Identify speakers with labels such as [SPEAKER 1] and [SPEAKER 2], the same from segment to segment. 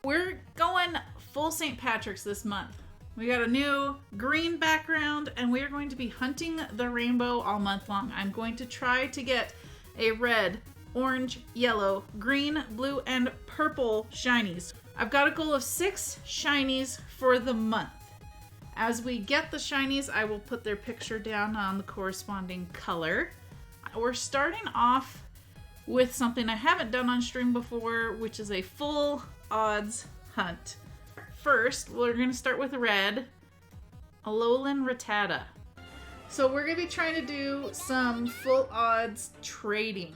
[SPEAKER 1] We're going full St. Patrick's this month. We got a new green background and we are going to be hunting the rainbow all month long. I'm going to try to get a red, orange, yellow, green, blue, and purple shinies. I've got a goal of 6 shinies for the month. As we get the shinies, I will put their picture down on the corresponding color. We're starting off with something I haven't done on stream before, which is a full odds hunt. First, we're going to start with red, Alolan Rattata. So we're going to be trying to do some full odds trading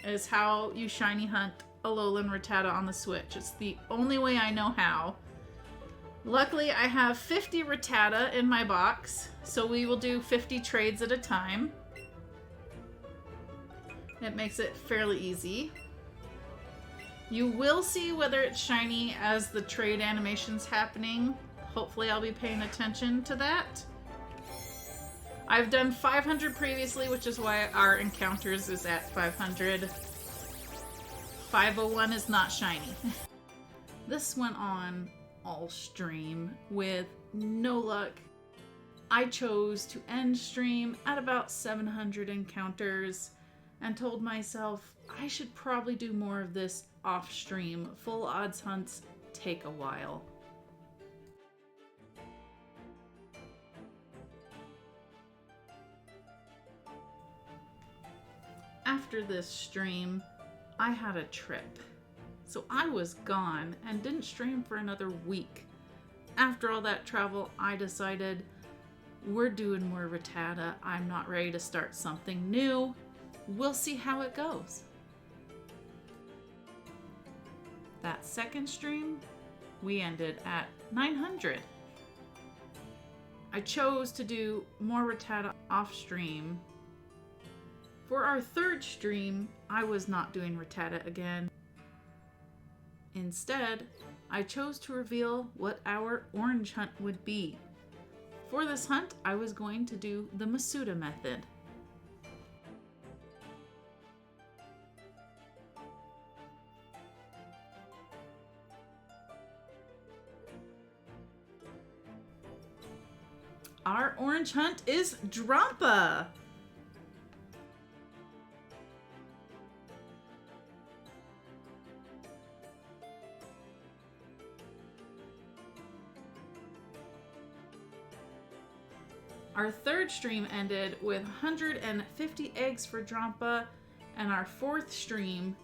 [SPEAKER 1] is how you shiny hunt Alolan Rattata on the Switch. It's the only way I know how. Luckily, I have 50 Rattata in my box, so we will do 50 trades at a time. It makes it fairly easy. You will see whether it's shiny as the trade animation's happening. Hopefully I'll be paying attention to that. I've done 500 previously, which is why our encounters is at 500. 501 is not shiny. This went on all stream with no luck. I chose to end stream at about 700 encounters and told myself I should probably do more of this off stream. Full odds hunts take a while. After this stream, I had a trip. So I was gone and didn't stream for another week. After all that travel, I decided we're doing more Rattata. I'm not ready to start something new. We'll see how it goes. That second stream, we ended at 900. I chose to do more Rattata off stream. For our third stream, I was not doing Rattata again. Instead, I chose to reveal what our orange hunt would be. For this hunt, I was going to do the Masuda method. Our orange hunt is Drampa. Our third stream ended with 150 eggs for Drampa, and our fourth stream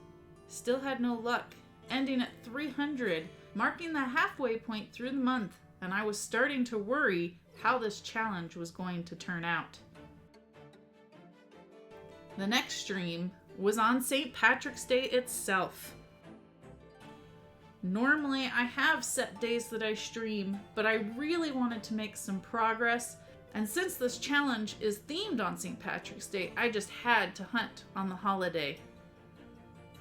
[SPEAKER 1] still had no luck, ending at 300, marking the halfway point through the month, and I was starting to worry how this challenge was going to turn out. The next stream was on St. Patrick's Day itself. Normally I have set days that I stream, but I really wanted to make some progress. And since this challenge is themed on St. Patrick's Day, I just had to hunt on the holiday.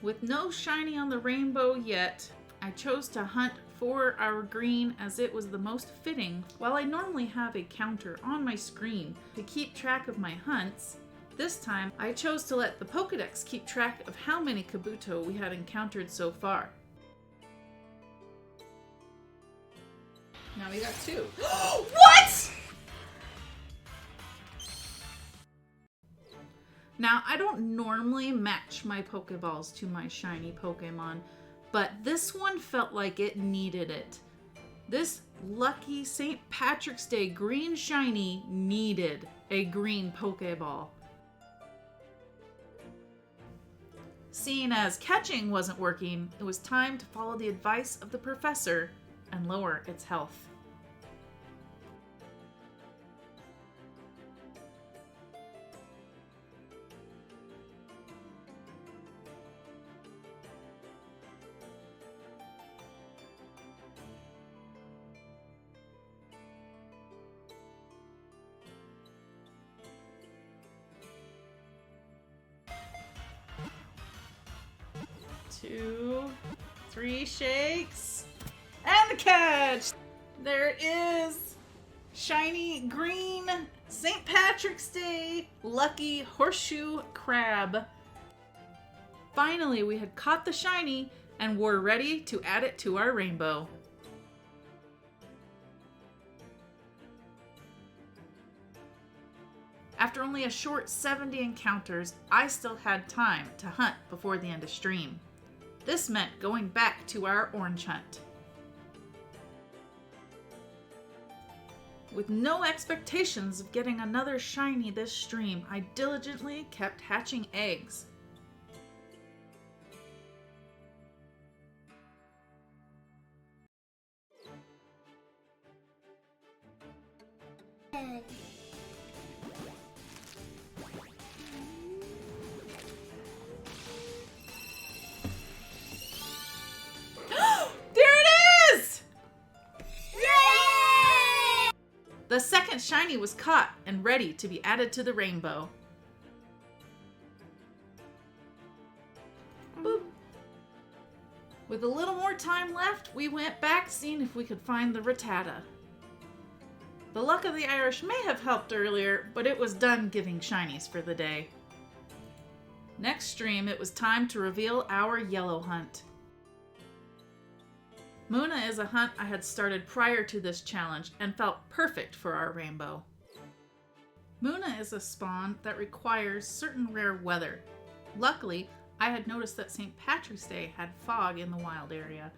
[SPEAKER 1] With no shiny on the rainbow yet, I chose to hunt for our green as it was the most fitting. While I normally have a counter on my screen to keep track of my hunts, this time I chose to let the Pokédex keep track of how many Kabuto we had encountered so far. Now we got 2. What?! Now, I don't normally match my Pokeballs to my shiny Pokemon, but this one felt like it needed it. This lucky St. Patrick's Day green shiny needed a green Pokeball. Seeing as catching wasn't working, it was time to follow the advice of the professor and lower its health. Two, 3 shakes, and the catch! There it is! Shiny green St. Patrick's Day lucky horseshoe crab. Finally, we had caught the shiny, and we're ready to add it to our rainbow. After only a short 70 encounters, I still had time to hunt before the end of stream. This meant going back to our orange hunt. With no expectations of getting another shiny this stream, I diligently kept hatching eggs. The second shiny was caught and ready to be added to the rainbow. Boop. With a little more time left, we went back seeing if we could find the Rattata. The luck of the Irish may have helped earlier, but it was done giving shinies for the day. Next stream, it was time to reveal our yellow hunt. Muna is a hunt I had started prior to this challenge and felt perfect for our rainbow. Muna is a spawn that requires certain rare weather. Luckily, I had noticed that St. Patrick's Day had fog in the wild area.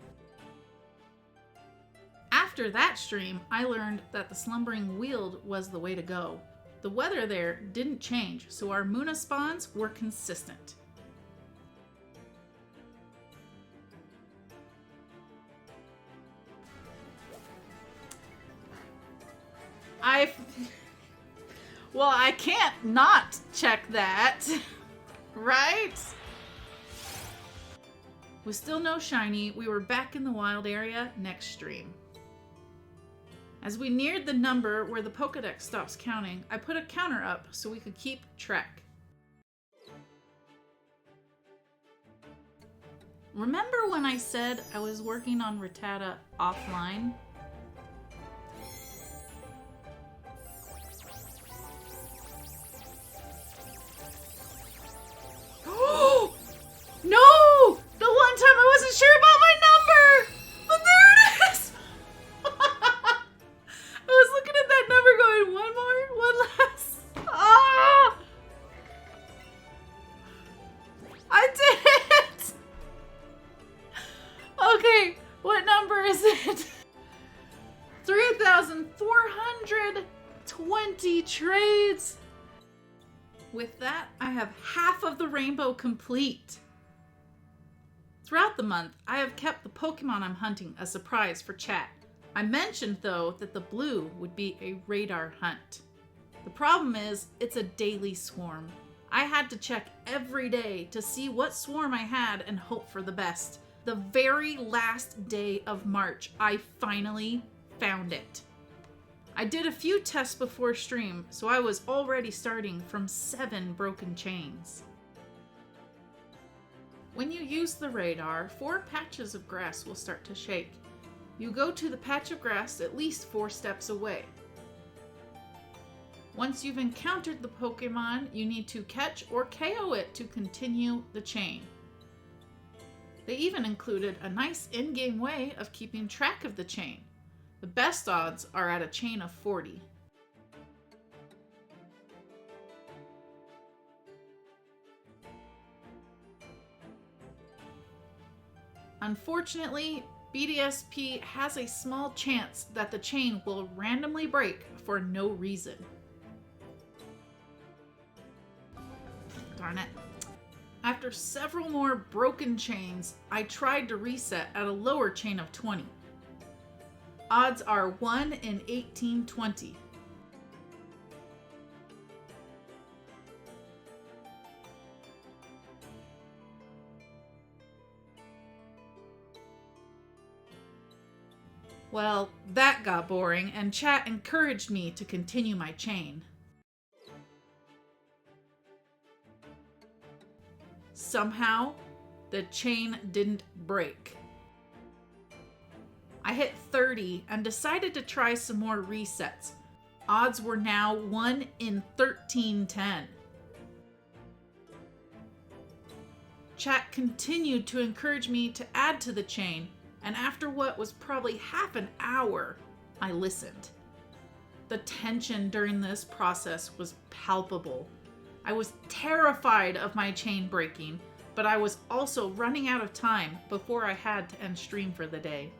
[SPEAKER 1] After that stream, I learned that the Slumbering Weald was the way to go. The weather there didn't change, so our Muna spawns were consistent. Well, I can't not check that, right? With still no shiny, we were back in the wild area next stream. As we neared the number where the Pokédex stops counting, I put a counter up so we could keep track. Remember when I said I was working on Rattata offline? No! The one time I wasn't sure about my number! But there it is! I was looking at that number going, one more? One less? Ah! I did it! Okay, what number is it? 3,420 trades! With that, I have half of the rainbow complete. Throughout the month, I have kept the Pokemon I'm hunting a surprise for chat. I mentioned, though, that the blue would be a radar hunt. The problem is, it's a daily swarm. I had to check every day to see what swarm I had and hope for the best. The very last day of March, I finally found it. I did a few tests before stream, so I was already starting from 7 broken chains. When you use the radar, 4 patches of grass will start to shake. You go to the patch of grass at least 4 steps away. Once you've encountered the Pokemon, you need to catch or KO it to continue the chain. They even included a nice in-game way of keeping track of the chain. The best odds are at a chain of 40. Unfortunately, BDSP has a small chance that the chain will randomly break for no reason. Darn it. After several more broken chains, I tried to reset at a lower chain of 20. Odds are 1 in 1820. Well, that got boring, and chat encouraged me to continue my chain. Somehow, the chain didn't break. I hit 30 and decided to try some more resets. Odds were now 1 in 1310. Chat continued to encourage me to add to the chain, and after what was probably half an hour, I listened. The tension during this process was palpable. I was terrified of my chain breaking, but I was also running out of time before I had to end stream for the day.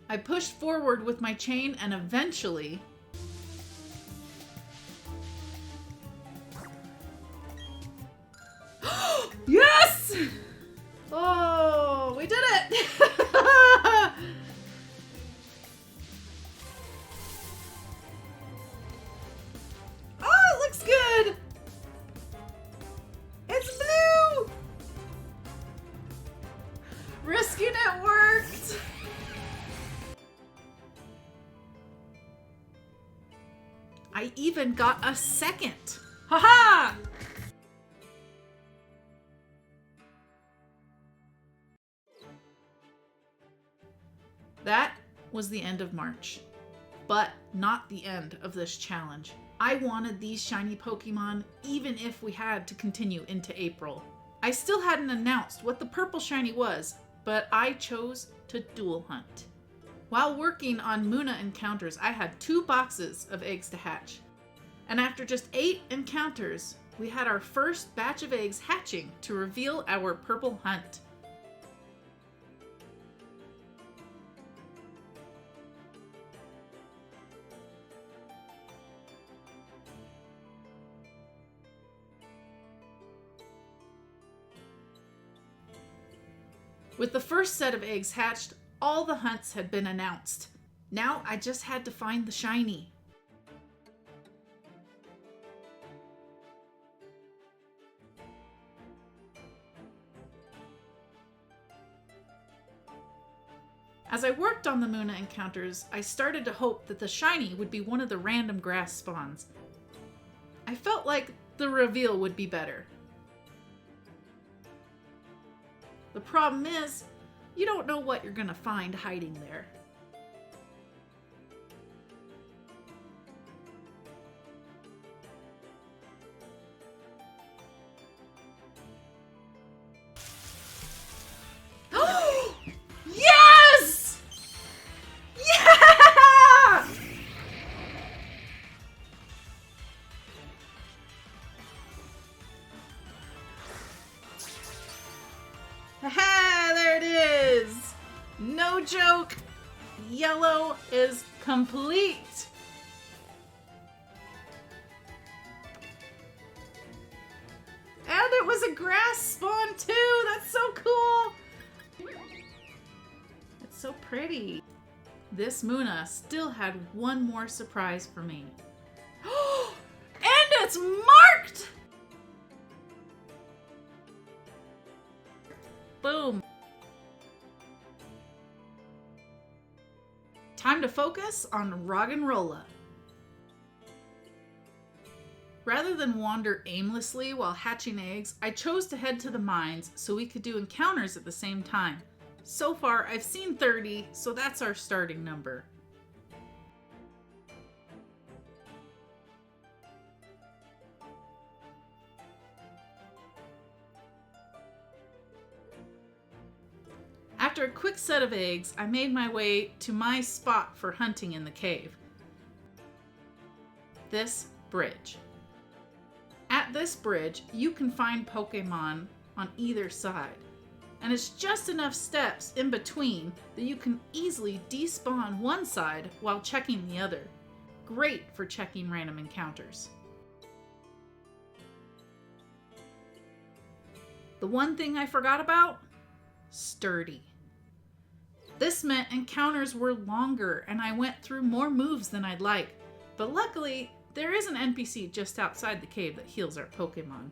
[SPEAKER 1] I pushed forward with my chain and eventually... Yes! Oh, we did it! Oh, it looks good! It's blue! Risking it worked! I even got a second. Haha! That was the end of March, but not the end of this challenge. I wanted these shiny Pokemon even if we had to continue into April. I still hadn't announced what the purple shiny was, but I chose to dual hunt. While working on Muna encounters, I had 2 boxes of eggs to hatch. And after just 8 encounters, we had our first batch of eggs hatching to reveal our purple hunt. With the first set of eggs hatched, all the hunts had been announced. Now I just had to find the shiny. As I worked on the Muna encounters, I started to hope that the shiny would be one of the random grass spawns. I felt like the reveal would be better. The problem is, you don't know what you're gonna find hiding there. Yes! Yeah! Haha, there it is! No joke, yellow is complete! And it was a grass spawn too! That's so cool! It's so pretty. This Muna still had one more surprise for me. And it's marked! Boom. Time to focus on Roggenrola. Rather than wander aimlessly while hatching eggs, I chose to head to the mines so we could do encounters at the same time. So far, I've seen 30, so that's our starting number. After a quick set of eggs, I made my way to my spot for hunting in the cave. This bridge. At this bridge, you can find Pokemon on either side, and it's just enough steps in between that you can easily despawn one side while checking the other. Great for checking random encounters. The one thing I forgot about? Sturdy. This meant encounters were longer and I went through more moves than I'd like, but luckily there is an NPC just outside the cave that heals our Pokemon.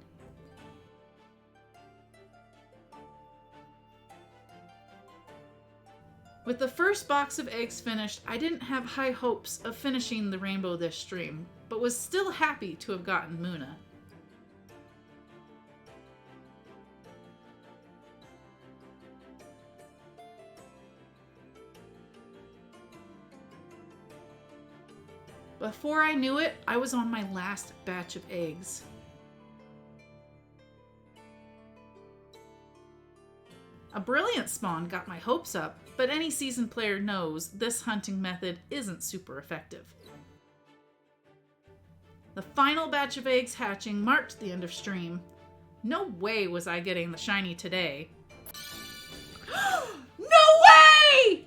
[SPEAKER 1] With the first box of eggs finished, I didn't have high hopes of finishing the rainbow this stream, but was still happy to have gotten Muna. Before I knew it, I was on my last batch of eggs. A brilliant spawn got my hopes up, but any seasoned player knows this hunting method isn't super effective. The final batch of eggs hatching marked the end of stream. No way was I getting the shiny today. No way!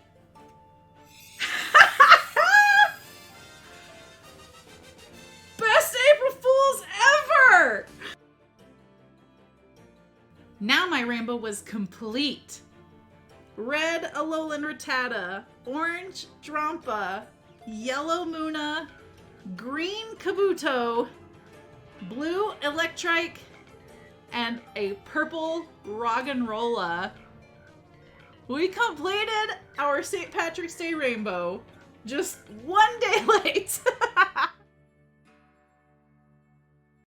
[SPEAKER 1] Best April Fools ever! Now my rainbow was complete. Red Alolan Rattata, orange Drampa, yellow Muna, green Kabuto, blue Electrike, and a purple Roggenrola. We completed our St. Patrick's Day rainbow just one day late.